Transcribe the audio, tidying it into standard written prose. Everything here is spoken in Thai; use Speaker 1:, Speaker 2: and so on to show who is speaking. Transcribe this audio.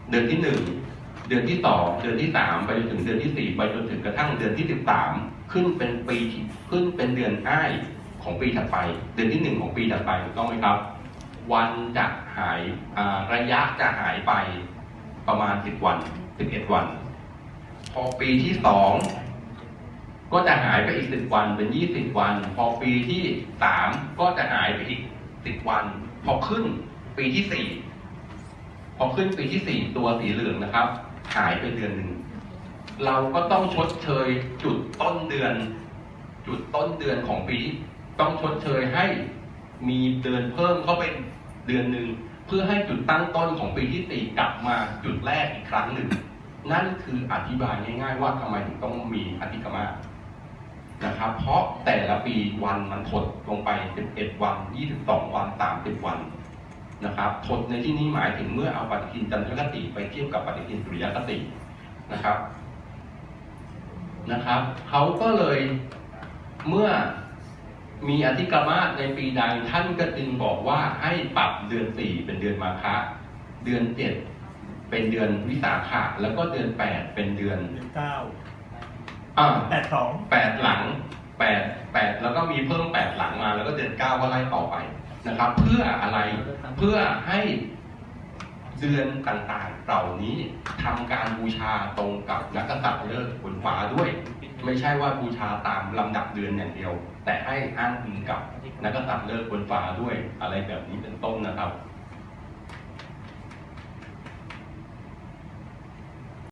Speaker 1: เดือนที่1เดือนที่2เดือนที่3ไปจนถึงเดือนที่4ไปจนถึงกระทั่งเดือนที่13ขึ้นเป็นปีขึ้นเป็นเดือนอ้ายของปีถัดไปเดือนที่1ของปีถัดไปถูกต้องไหมครับวันจะหายระยะจะหายไปประมาณ10 วัน11 วันพอปีที่2ก็จะหายไปอีก10 วันเป็น20 วันพอปีที่3ก็จะหายไปอีก10 วันพอขึ้นปีที่4พอขึ้นปีที่4ตัวสีเหลืองนะครับหายไปเดือนหนึ่งเราก็ต้องชดเชยจุดต้นเดือนของปีต้องชดเชยให้มีเดือนเพิ่มเข้าไปเดือนหนึ่งเพื่อให้จุดตั้งต้นของปีที่4กลับมาจุดแรกอีกครั้งหนึ่งนั่นคืออธิบายง่ายๆว่าทำไมถึงต้องมีอธิกรรมนะครับเพราะแต่ละปีวันมันถดลงไป11 วัน22 วัน30 วันนะครับถดในที่นี้หมายถึงเมื่อเอาปฏิทินจันทรคติไปเทียบกับปฏิทินสุริยคตินะครับเขาก็เลยเมื่อมีอธิกรรมในปีใดท่านก็จึงบอกว่าให้ปรับเดือน4เป็นเดือนมาฆะเดือน7เป็นเดือนวิสาขะแล้วก็เดือน8เป็นเดือน9 8 หลัง8แล้วก็มีเพิ่ม8หลังมาแล้วก็เดือน9ก็ไล่ต่อไปนะครับเพื่ออะไรเพื่อให้เดือนต่างๆเหล่านี้ทำการบูชาตรงกับนักกษัตริย์เลิกษ์บนฟ้าด้วยไม่ใช่ว่าบูชาตามลำดับเดือนอย่างเดียวแต่ให้อ้างอิงกับนักกษัตริย์เลิกษ์บนฟ้าด้วยอะไรแบบนี้เป็นต้นนะครับ